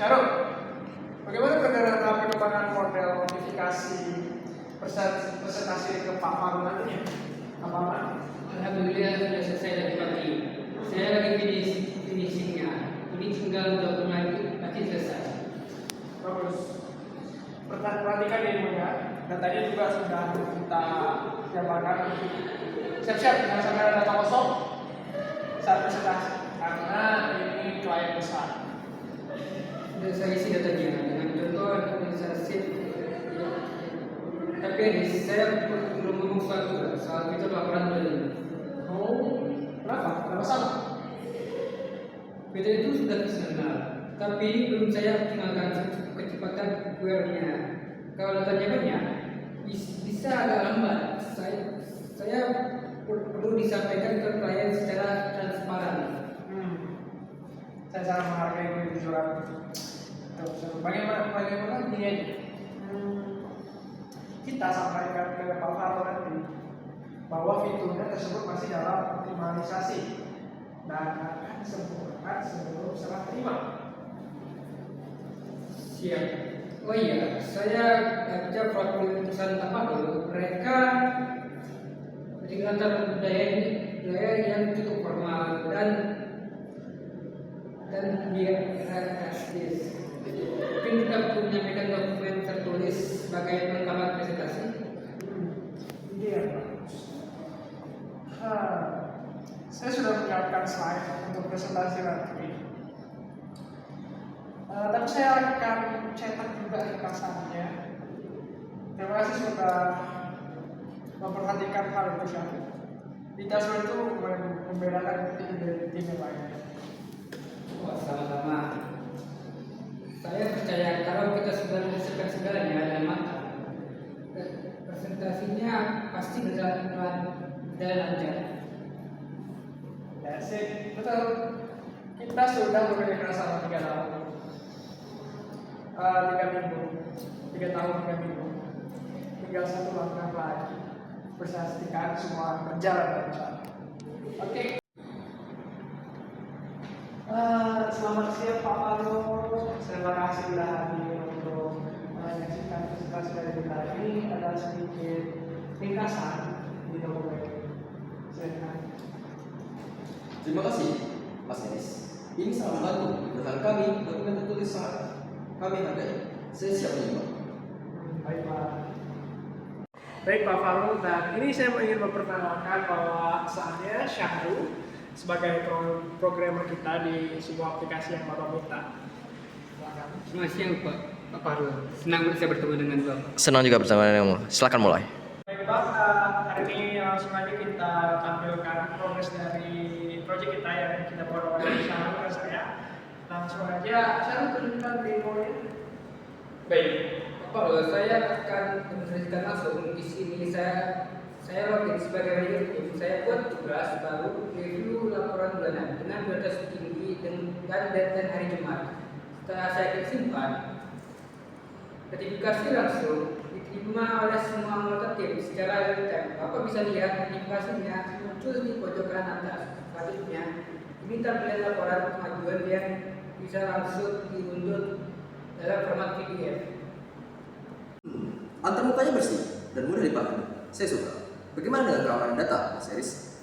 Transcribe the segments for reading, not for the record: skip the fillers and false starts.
Syarul, bagaimana perkembangan model modifikasi presentasi ke Pak Farul nantinya? Apa? Alhamdulillah sudah selesai tadi pagi. Saya lagi finishingnya. Ini tinggal 20 lagi selesai. Bagus. Perhatikan ini ya. Dan tadi juga sudah kita jabarkan. Siap-siap, jangan sampai ada data kosong saat presentasi. Karena ini klien besar. Sudah saya isi datanya dengan contoh organisasi. Tapi saya belum ngomong soal itu laporan dari. Oh, kenapa? Ada masalah? Beta itu sudah dikenal, tapi belum saya optimalkan kecepatan query-nya. Kalau datanya banyak, bisa agak lambat. Saya perlu disampaikan ke klien secara transparan. Saya sangat menghargai kejujuran. Bagaimana ini aja? Kita sampaikan ke Pak Farul nanti bahwa fiturnya tersebut masih dalam optimalisasi dan akan disempurnakan sebelum serah terima. Siap. Oh iya, saya baca profil tulisan apa dulu. Mereka dari latar budaya yang cukup formal dan hierarkis. Mungkin kita perlu menyampaikan dokumen tertulis sebagai pelengkapan presentasi. Ide yang bagus. Saya sudah menyiapkan slide untuk presentasi nanti. Tapi saya akan cetak juga ringkasannya. Terima kasih sudah memperhatikan hal itu, Syarul. Detail itu membedakan tim dari tim yang lainnya. Wah, sama-sama. Saya percaya kalau kita sudah menyelesaikan segalanya dalam matang, presentasinya pasti berjalan lancar. Ya sih, betul. Kita sudah bekerja selama 3 tahun. 3 minggu. 3 tahun 3 minggu. Tinggal satu langkah lagi. Pastikan semua berjalan lancar. Oke. Selamat siang Pak Farul. Terima kasih sudah hadir untuk menyaksikan presentasi dari kita ini. Ada sedikit ringkasan di dokumen. Silakan. Terima kasih, Mas Enis. Ini sangat membantu. Berdasarkan kami, dokumen tertulis sangat kami hargai. Saya siap menyimak. Baik Pak. Baik Pak Farul, dan ini saya ingin memperkenalkan bahwa saya Syahrul sebagai programmer kita di sebuah aplikasi yang Bapak minta. Silakan. Selamat siang Pak Farul. Senang bisa bertemu dengan Bapak. Senang juga bersama denganmu. Silakan mulai. Baik Pak, hari ini langsung aja kita tampilkan progres dari proyek kita yang kita buat oleh Syahrul dan saya. Langsung aja, Syahrul tunjukkan demonya. Baik, Pak Farul, saya akan menjelaskan langsung di sini. Saya login sebagai manajer tim. Saya buat tugas baru review laporan bulanan dengan batas tinggi dan deadline hari Jumat. Setelah saya simpan, notifikasi langsung diterima oleh semua anggota tim secara real time. Bapak bisa lihat notifikasinya muncul di pojok kanan atas. Selanjutnya, ini tampilan laporan kemajuan yang bisa langsung diunduh dalam format PDF. Antarmukanya bersih dan mudah dipahami. Saya suka. Bagaimana dengan keamanan data, Mas Eris?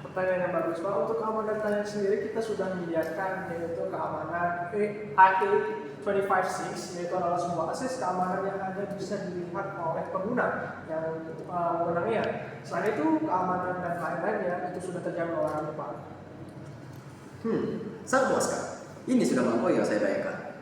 Pertanyaan yang bagus Pak. Untuk keamanan datanya sendiri kita sudah menyediakan yaitu keamanan AE256, yaitu adalah sebuah akses keamanan yang hanya bisa dilihat oleh pengguna yang memenangnya. Selain itu keamanan dan lain-lainnya itu sudah terjamin oleh kami Pak. Sangat memuaskan. Ini sudah melampaui yang saya bayangkan.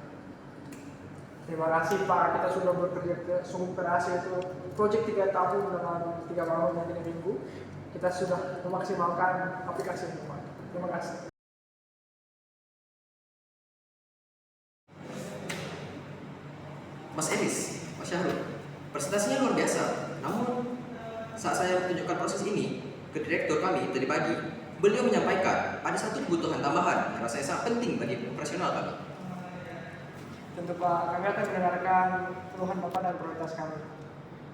Terima kasih Pak, kita sudah bekerja sungguh keras yaitu proyek 3 tahun dengan 3 malam dan 3 minggu. Kita sudah memaksimalkan aplikasi ini Pak. Terima kasih. Mas Eris, Mas Syahrul, presentasinya luar biasa. Namun, saat saya tunjukkan proses ini ke direktur kami tadi pagi, beliau menyampaikan ada satu kebutuhan tambahan yang rasanya sangat penting bagi profesional kami. Tentu Pak, kami akan mendengarkan keluhan Bapak dan prioritas kami.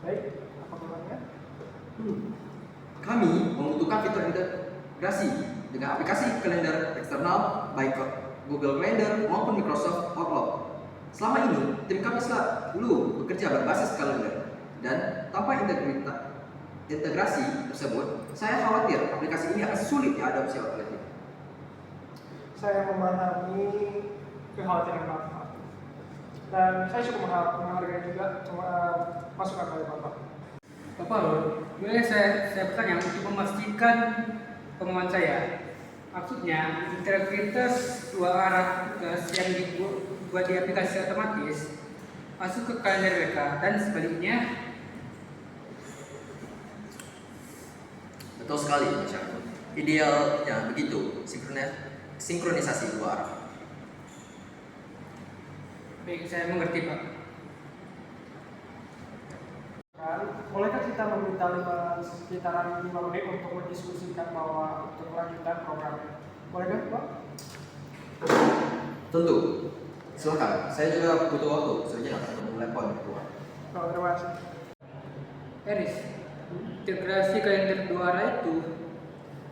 Baik, apa keluhannya? Kami membutuhkan fitur integrasi dengan aplikasi kalender eksternal baik Google Calendar maupun Microsoft Outlook. Selama ini, tim kami selalu bekerja berbasis kalender dan tanpa integrasi tersebut, saya khawatir aplikasi ini akan sulit diadopsi oleh tim. Saya memahami kekhawatiran Bapak. Dan saya cukup menghargai juga masukan dari Bapak. Bapak Lur, boleh saya bertanya untuk memastikan pemahaman saya. Maksudnya, integritas dua arah tugas yang dibuat di aplikasi otomatis masuk ke kalender mereka dan sebaliknya. Betul sekali, Mas Syahru. Idealnya begitu, sinkronisasi dua arah. Baik, saya mengerti Pak. Bolehkah kita meminta sekitaran 5 menit untuk mendiskusikan bahwa untuk melanjutkan programnya? Bolehkah, Pak? Tentu. Silakan. Saya juga butuh waktu sejenak untuk melepon keluar. Oh, terima kasih. Eris, integrasi kalender dua arah itu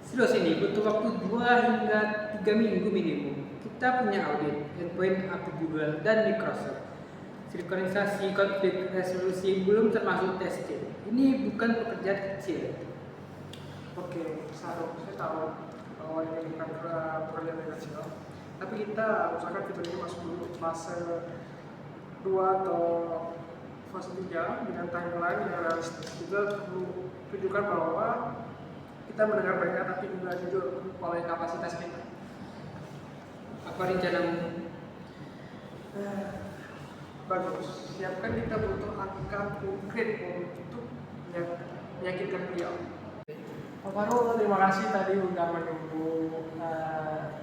serius ini butuh waktu 2 hingga 3 minggu minimum. Kita punya audit, endpoint api Google dan Microsoft. Sinkronisasi konflik resolusi belum termasuk testing. Ini bukan pekerjaan kecil. Oke, saya tahu bahwa ini bukan pekerjaan yang kecil. Tapi kita usahakan fitur ini masuk dulu fase 2 atau fase 3 dengan timeline yang realistis. Kita perlu tunjukkan bahwa kita mendengar mereka tapi juga jujur oleh kapasitas kita. Apa rencanamu? Bagus. Siapkan kita butuh angka konkret untuk meyakinkan beliau. Pak Farul, terima kasih tadi udah menunggu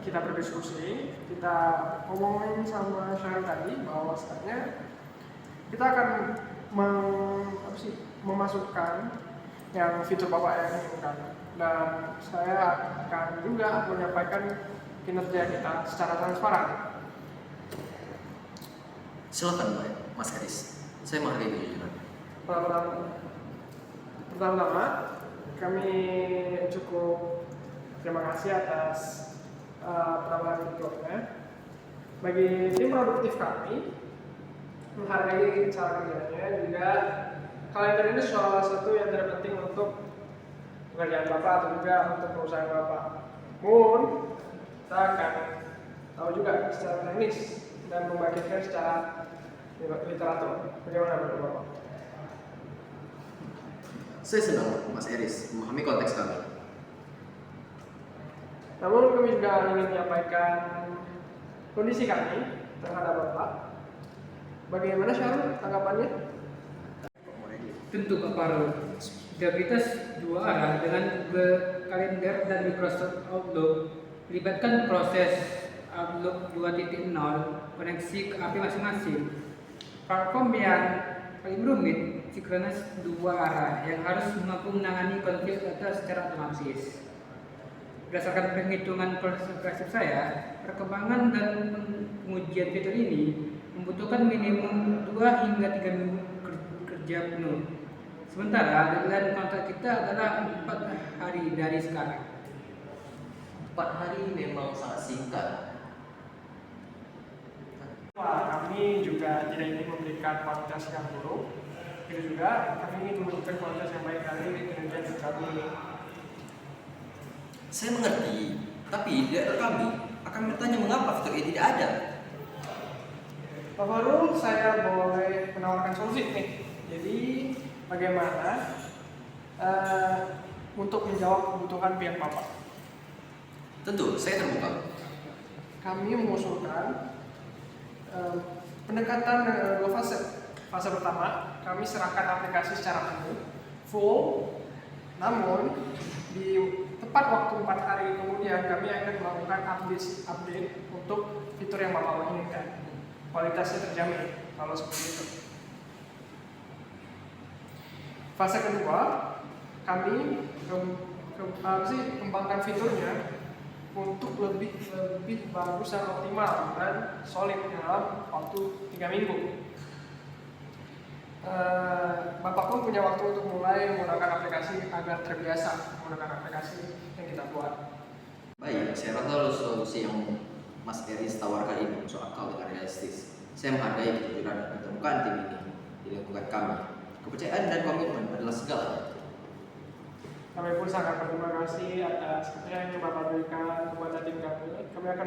kita berdiskusi. Kita ngomongin sama Syahru tadi bahwa sebenarnya kita akan memasukkan yang fitur Bapak yang inginkan. Dan saya akan juga menyampaikan kinerja kita secara transparan. Silakan, Mas Eris. Saya menghargai kejujuran. Pertama-tama, kami cukup terima kasih atas penambahan fiturnya. Bagi tim produktif kami, menghargai cara kerjanya juga. Kalender ini salah satu yang terpenting untuk pekerjaan Bapak atau juga untuk perusahaan Bapak. Namun, kita akan tahu juga secara teknis dan membagikan secara literatur. Bagaimana menurut Bapak? Saya senang, Mas Eris, memahami konteks kami. Namun kami juga ingin menyampaikan kondisi kami terhadap Bapak. Bagaimana Syahru tanggapannya? Tentu Pak Farul. Integritas dua arah dengan Google Calendar dan Microsoft Outlook melibatkan proses Outlook 2.0 koneksi ke API masing-masing. Platform yang paling rumit sinkronis dua arah yang harus mampu menangani konflik data secara otomatis. Berdasarkan penghitungan perspektif saya, perkembangan dan pengujian fitur ini membutuhkan minimum 2 hingga 3 minggu kerja penuh. Sementara deadline kontrak kita adalah 4 hari dari sekarang. 4 hari memang sangat singkat. Kami juga tidak ingin memberikan kualitas yang buruk. Itu juga kami ingin memberikan kualitas yang baik dari kinerja kami. Saya mengerti, tapi direktur kami akan bertanya mengapa fitur ini tidak ada. Pak Farul, saya boleh menawarkan solusi nih. Jadi bagaimana untuk menjawab kebutuhan pihak Bapak? Tentu, saya terbuka. Kami mengusulkan pendekatan dengan 2 fase. Fase pertama, kami serahkan aplikasi secara penuh, full, namun di tepat waktu 4 hari kemudian kami akan melakukan update untuk fitur yang Bapak inginkan. Kualitasnya terjamin kalau seperti itu. Fase kedua, kami kembangkan fiturnya untuk lebih bagus dan optimal dan solid dalam waktu 3 minggu. Bapak pun punya waktu untuk mulai menggunakan aplikasi agar terbiasa menggunakan aplikasi yang kita buat. Baik, saya rasa solusi yang Mas Eris tawarkan ini masuk akal dan realistis. Saya menghargai kejujuran dan keterbukaan tim ini di lingkungan kami. Kepercayaan dan komitmen adalah segalanya. Kami pun sangat berterima kasih atas kepercayaan yang Bapak berikan kepada tim kami. Kami akan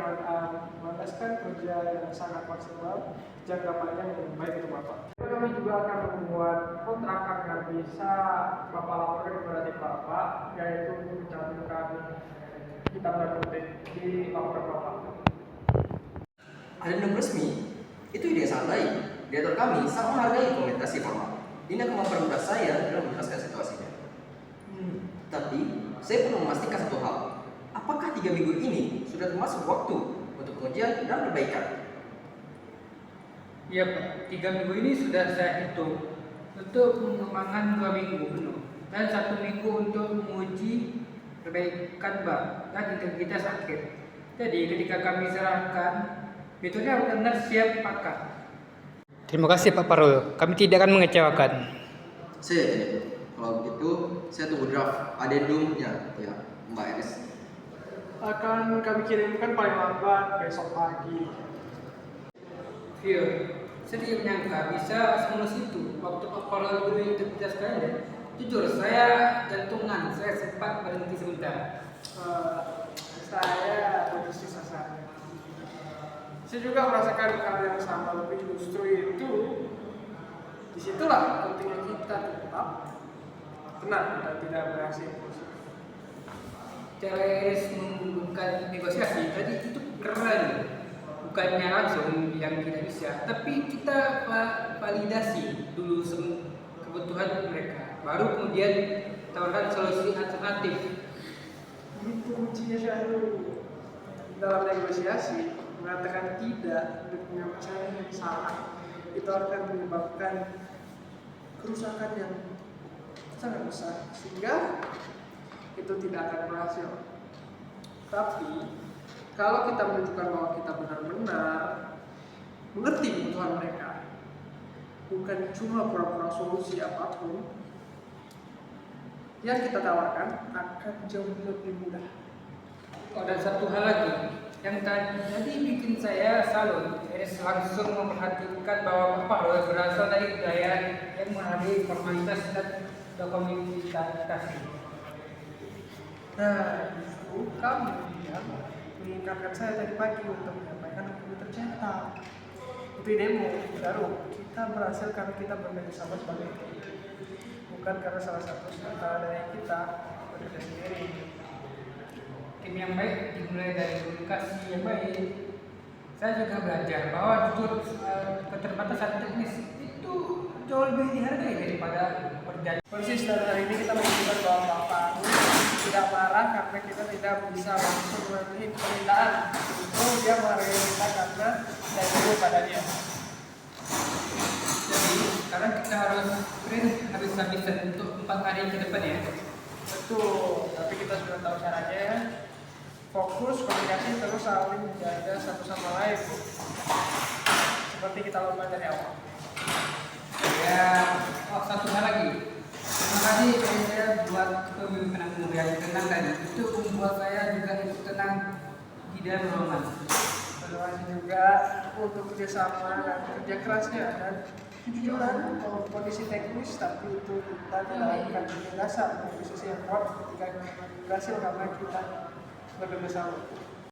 melantaskan kerja yang sangat maksimal jangka panjang yang baik untuk Bapak. Kami juga akan membuat kontrak agar bisa Bapak laporkan kepada tim Bapak, yaitu mencantumkan hitam dan putih di laporan Bapak. Adendum resmi itu ide yang sangat baik. Direktur kami sangat menghargai komunikasi formal. Ini akan mempermudah saya dalam menjelaskan situasinya. Tapi saya perlu memastikan satu hal. Apakah 3 minggu ini sudah termasuk waktu untuk pengujian dan perbaikan? Iya Pak, 3 minggu ini sudah saya hitung untuk pengembangan 2 minggu penuh dan 1 minggu untuk menguji perbaikan bak dan integritas akhir. Jadi ketika kami serahkan, betulnya benar siap pakai. Terima kasih Pak Parul, kami tidak akan mengecewakan. Saya tidak. Kalau begitu, saya tunggu draft adendumnya ya, Mbak Enes. Akan kami kirimkan paling lambat besok pagi. Iya, saya tidak menyangka bisa semulus itu. Waktu Pak Parul beri integritas kalian, jujur saya jantungan, saya sempat berhenti sebentar. Saya berbisnis sasaran. Saya juga merasakan hal yang sama, lebih justru itu disitulah pentingnya kita tetap tenang dan tidak bereaksi impulsif. Cara Eris membuka negosiasi tadi itu keren, bukannya langsung yang tidak bisa, tapi kita validasi dulu kebutuhan mereka, baru kemudian tawarkan solusi alternatif. Itu kuncinya Syahrul. Dalam negosiasi, mengatakan tidak dengan cara yang salah itu akan menyebabkan kerusakan yang sangat besar, sehingga itu tidak akan berhasil. Tapi kalau kita menunjukkan bahwa kita benar-benar mengerti kebutuhan mereka, bukan cuma pura-pura solusi apapun, yang kita tawarkan akan jauh lebih mudah. Oh, dan satu hal lagi yang tadi bikin saya salut, Eris langsung memperhatikan bahwa Pak Parul berasal dari budaya yang menghargai formalitas dan dokumentasi. Nah, justru kamu yang mengingatkan saya tadi pagi untuk menyampaikan buku tercetak. Itu idemu, baru kita berhasil karena kita bekerja sama sebagai tim, bukan karena salah satu dari kita bekerja sendiri. Tim yang baik dimulai dari komunikasi yang baik. Saya juga belajar bahwa jujur keterbatasan teknis itu jauh lebih dihargai daripada perjanjian. Persis dari hari ini kita menunjukkan bahwa Bapak tidak marah karena kita tidak bisa langsung memenuhi permintaan. Itu dia menghargai kita karena saya dulu pada dia. Jadi sekarang kita harus print habis-habisan untuk 4 hari ke depan ya. Betul, tapi kita sudah tahu caranya. Fokus, komunikasi, terus saling menjaga satu sama lain. Seperti kita lakukan dari awal. Ya, satu hal lagi. Terima kasih saya buat kepemimpinan yang tenang tadi. Itu membuat saya juga ikut tenang di dalam ruangan. Terima kasih juga untuk kerjasama dan kerja kerasnya dan kejujuran kondisi teknis, tapi itu kita tidak akan dasar untuk bisnis yang kuat ketika berhasil karena kita bekerja sama.